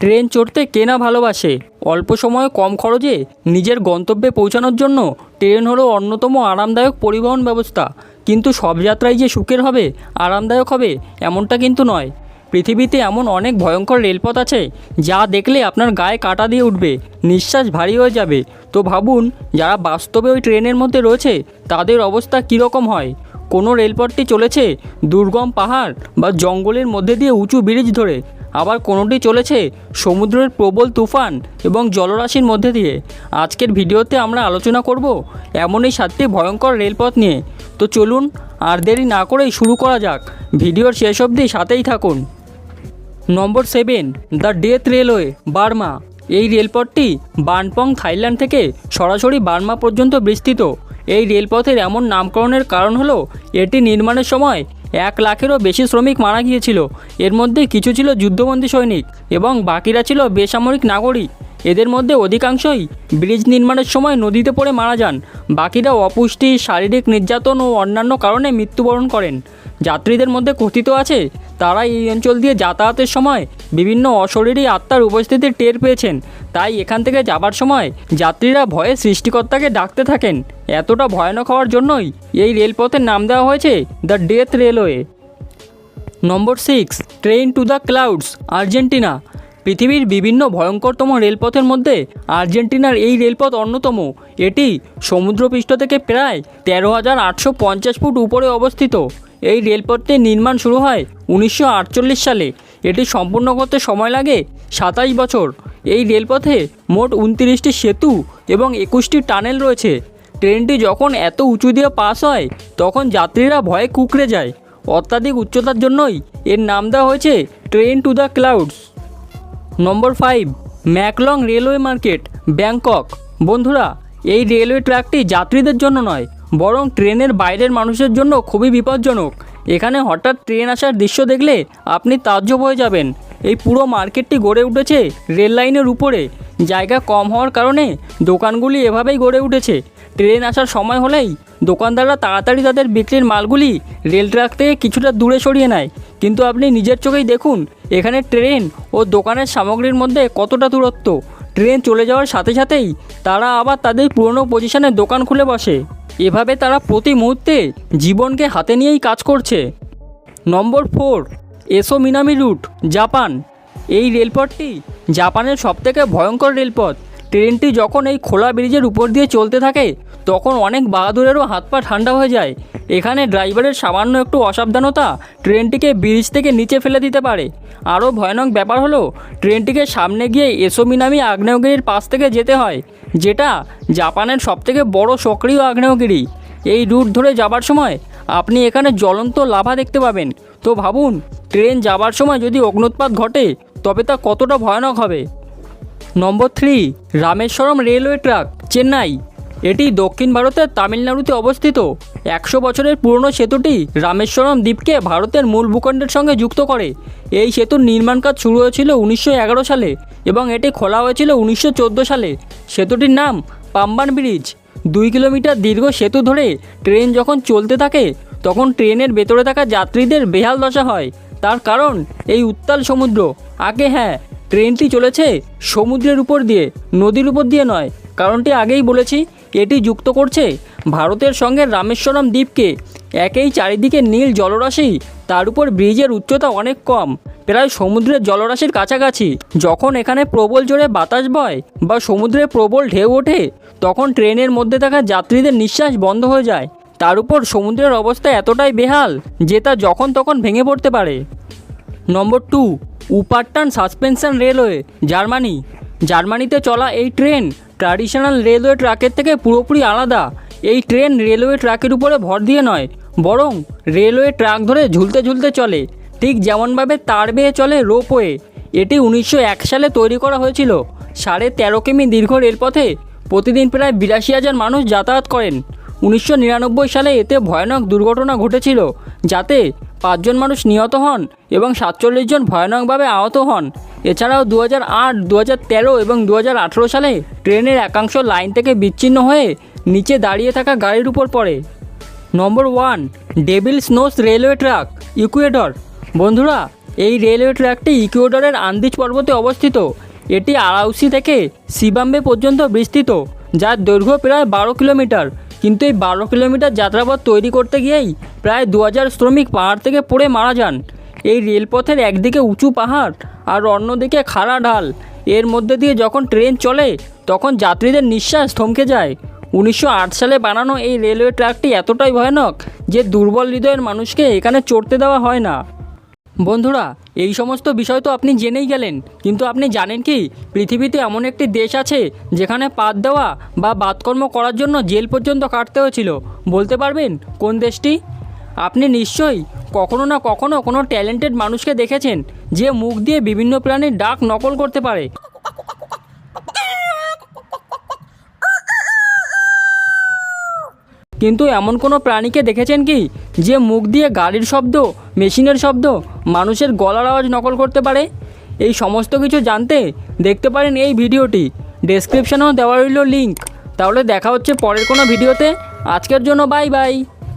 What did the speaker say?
Train চড়তে কে না ভালোবাসে। অল্প সময়ে কম খরচে নিজের গন্তব্যে পৌঁছানোর জন্য ট্রেন হলো অন্যতম আরামদায়ক পরিবহন ব্যবস্থা। কিন্তু সব যাত্রাই যে সুখের হবে, আরামদায়ক হবে এমনটা কিন্তু নয়। পৃথিবীতে এমন অনেক ভয়ঙ্কর রেলপথ আছে যা দেখলে আপনার গায়ে কাঁটা দিয়ে উঠবে, নিঃশ্বাস ভারী হয়ে যাবে। তো ভাবুন, যারা বাস্তবে ওই ট্রেনের মধ্যে রয়েছে তাদের অবস্থা কীরকম হয়। কোনো রেলপথটি চলেছে দুর্গম পাহাড় বা জঙ্গলের মধ্যে দিয়ে উঁচু ব্রিজ ধরে, আবার কোনোটি চলেছে সমুদ্রের প্রবল তুফান এবং জলরাশির মধ্যে দিয়ে। আজকের ভিডিওতে আমরা আলোচনা করব এমনই 7টি ভয়ঙ্কর রেলপথ নিয়ে। তো চলুন আর দেরি না করেই শুরু করা যাক। ভিডিওর শেষ অবধি সাথেই থাকুন। নম্বর 7, দ্য ডেথ রেলওয়ে, বার্মা। এই রেলপথটি বানপং, থাইল্যান্ড থেকে সরাসরি বার্মা পর্যন্ত বিস্তৃত। এই রেলপথের এমন নামকরণের কারণ হলো এটি নির্মাণের সময় 1 লাখেরও বেশি শ্রমিক মারা গিয়েছিল। এর মধ্যে কিছু ছিল যুদ্ধবন্দী সৈনিক এবং বাকিরা ছিল বেসামরিক নাগরিক। এদের মধ্যে অধিকাংশই ব্রিজ নির্মাণের সময় নদীতে পড়ে মারা যান। বাকিরা অপুষ্টি, শারীরিক নির্যাতন ও অন্যান্য কারণে মৃত্যুবরণ করেন। যাত্রীদের মধ্যে কথিত আছে তারা এই অঞ্চল দিয়ে যাতায়াতের সময় বিভিন্ন অশরীরী আত্মার উপস্থিতি টের পেয়েছেন। তাই এখান থেকে যাবার সময় যাত্রীরা ভয়ে সৃষ্টিকর্তাকে ডাকতে থাকেন। এতটা ভয়ানক হওয়ার জন্যই এই রেলপথের নাম দেওয়া হয়েছে the death railway. Number 6, train to the clouds, Argentina. পৃথিবীর বিভিন্ন ভয়ঙ্করতম রেলপথের মধ্যে আর্জেন্টিনার এই রেলপথ অন্যতম। এটি সমুদ্রপৃষ্ঠ থেকে প্রায় 13,850 ফুট উপরে অবস্থিত। এই রেলপথটির নির্মাণ শুরু হয় 1948 সালে। এটি সম্পূর্ণ করতে সময় লাগে 27 বছর। এই রেলপথে মোট 29টি সেতু এবং 21টি টানেল রয়েছে। ট্রেনটি যখন এত উঁচু দিয়ে পাস হয় তখন যাত্রীরা ভয়ে কুঁকড়ে যায়। অত্যাধিক উচ্চতার জন্যই এর নাম দেওয়া হয়েছে ট্রেন টু দ্য ক্লাউডস। নম্বর 5, ম্যাকলং রেলওয়ে মার্কেট, ব্যাংকক। বন্ধুরা, এই রেলওয়ে ট্র্যাকটি যাত্রীদের জন্য নয়, বরং ট্রেনের বাইরের মানুষের জন্য খুবই বিপজ্জনক। এখানে হঠাৎ ট্রেন আসার দৃশ্য দেখলে আপনি তাজ্জব হয়ে যাবেন। এই পুরো মার্কেটটি গড়ে উঠেছে রেল লাইনের উপরে। জায়গা কম হওয়ার কারণে দোকানগুলি এভাবেই গড়ে উঠেছে। ট্রেন আসার সময় হলেই দোকানদাররা তাড়াতাড়ি তাদের বিক্রির মালগুলি রেল ট্র্যাক থেকে কিছুটা দূরে সরিয়ে নেয়। কিন্তু আপনি নিজের চোখেই দেখুন এখানে ট্রেন ও দোকানের সামগ্রীর মধ্যে কতটা দূরত্ব। ট্রেন চলে যাওয়ার সাথে সাথেই তারা আবার তাদের পুরনো পজিশনে দোকান খুলে বসে। এভাবে তারা প্রতি মুহূর্তে জীবনকে হাতে নিয়েই কাজ করছে। নম্বর 4, এসো মিনামি রুট, জাপান। এই রেলপথটি জাপানের সবথেকে ভয়ঙ্কর রেলপথ। ট্রেনটি যখন এই খোলা ব্রিজের উপর দিয়ে চলতে থাকে তখন অনেক বাহাদুরেরও হাত পা ঠান্ডা হয়ে যায়। এখানে ড্রাইভারের সামান্য একটু অসাবধানতা ট্রেনটিকে ব্রিজ থেকে নিচে ফেলে দিতে পারে। আরও ভয়ানক ব্যাপার হলো ট্রেনটিকে সামনে গিয়ে এসো মিনামি আগ্নেয়গিরির পাশ থেকে যেতে হয়, যেটা জাপানের সবথেকে বড় সক্রিয় আগ্নেয়গিরি। এই রুট ধরে যাবার সময় আপনি এখানে জ্বলন্ত লাভা দেখতে পাবেন। তো ভাবুন, ট্রেন যাবার সময় যদি অগ্নুৎপাত ঘটে তবে তা কতটা ভয়ানক হবে। নম্বর 3, রামেশ্বরম রেলওয়ে ট্র্যাক, চেন্নাই। এটি দক্ষিণ ভারতের তামিলনাড়ুতে অবস্থিত। 100 বছরের পুরনো সেতুটি রামেশ্বরম দ্বীপকে ভারতের মূল ভূখণ্ডের সঙ্গে যুক্ত করে। এই সেতুর নির্মাণ কাজ শুরু হয়েছিল 1911 সালে এবং এটি খোলা হয়েছিল 1914 সালে। সেতুটির নাম পাম্বান ব্রিজ। 2 কিলোমিটার দীর্ঘ সেতু ধরে ট্রেন যখন চলতে থাকে তখন ট্রেনের ভেতরে থাকা যাত্রীদের বেহাল দশা হয়। তার কারণ এই উত্তাল সমুদ্র। আগে হ্যাঁ, ট্রেনটি চলেছে সমুদ্রের উপর দিয়ে, নদীর উপর দিয়ে নয়। কারণটি আগেই বলেছি, এটি যুক্ত করছে ভারতের সঙ্গে রামেশ্বরম দ্বীপকে। একেই চারিদিকে নীল জলরাশি, তার উপর ব্রিজের উচ্চতা অনেক কম, প্রায় সমুদ্রের জলরাশির কাছাকাছি। যখন এখানে প্রবল জোরে বাতাস বয় বা সমুদ্রে প্রবল ঢেউ ওঠে তখন ট্রেনের মধ্যে থাকা যাত্রীদের নিঃশ্বাস বন্ধ হয়ে যায়। তার উপর সমুদ্রের অবস্থা এতটাই বেহাল যে তা যখন তখন ভেঙে পড়তে পারে। নম্বর 2, উপাট্টান সাসপেনশন রেলওয়ে, জার্মানি। জার্মানিতে চলা এই ট্রেন ট্র্যাডিশনাল রেলওয়ে ট্র্যাকের থেকে পুরোপুরি আলাদা। এই ট্রেন রেলওয়ে ট্র্যাকের উপরে ভর দিয়ে নয়, বরং রেলওয়ে ট্র্যাক ধরে ঝুলতে ঝুলতে চলে, ঠিক যেমনভাবে তার বেয়ে চলে রোপওয়ে। এটি 1901 সালে তৈরি করা হয়েছিল। 13.5 কিমি দীর্ঘ রেলপথে প্রতিদিন প্রায় 82,000 মানুষ যাতায়াত করেন। 1999 সালে এতে ভয়ানক দুর্ঘটনা ঘটেছিল, যাতে 5 জন মানুষ নিহত হন এবং 47 জন ভয়ানকভাবে আহত হন। এছাড়াও 2008, 2013 এবং 2018 সালে ট্রেনের একাংশ লাইন থেকে বিচ্ছিন্ন হয়ে নিচে দাঁড়িয়ে থাকা গাড়ির উপর পড়ে। নম্বর 1, Devil's Nose railway track, Ecuador. বন্ধুরা, এই রেলওয়ে ট্র্যাকটি ইকুয়েডরের আন্দিজ পর্বতে অবস্থিত। এটি আরাউসি থেকে সিবাম্বে পর্যন্ত বিস্তৃত, যার দৈর্ঘ্য প্রায় 12 কিলোমিটার। কিন্তু এই 12 কিলোমিটার যাত্রাপথ তৈরি করতে গিয়েই প্রায় 2000 শ্রমিক পাহাড় থেকে পড়ে মারা যান। এই রেলপথের একদিকে উঁচু পাহাড় আর অন্যদিকে খাড়া ঢাল, এর মধ্যে দিয়ে যখন ট্রেন চলে তখন যাত্রীদের নিঃশ্বাস থমকে যায়। 1908 সালে বানানো এই রেলওয়ে ট্র্যাকটি এতটাই ভয়ানক যে দুর্বল হৃদয়ের মানুষকে এখানে চড়তে দেওয়া হয় না। বন্ধুরা, এই সমস্ত বিষয় তো আপনি জেনেই গেলেন, কিন্তু আপনি জানেন কি পৃথিবীতে এমন একটি দেশ আছে যেখানে পাত দেওয়া বা বাতকর্ম করার জন্য জেল পর্যন্ত কাটতে হয়েছিল? বলতে পারবেন কোন দেশটি? আপনি নিশ্চয়ই কখনো না কখনো কোনো ট্যালেন্টেড মানুষকে দেখেছেন যে মুখ দিয়ে বিভিন্ন প্রাণীর ডাক নকল করতে পারে। কিন্তু এমন কোনো প্রাণীকে দেখেছেন কি যে মুখ দিয়ে গাড়ির শব্দ, মেশিনের শব্দ, মানুষের গলার আওয়াজ নকল করতে পারে? এই সমস্ত কিছু জানতে দেখতে পারেন এই ভিডিওটি, ডেসক্রিপশনেও দেওয়া রইল লিঙ্ক। তাহলে দেখা হচ্ছে পরের কোনো ভিডিওতে। আজকের জন্য বাই বাই।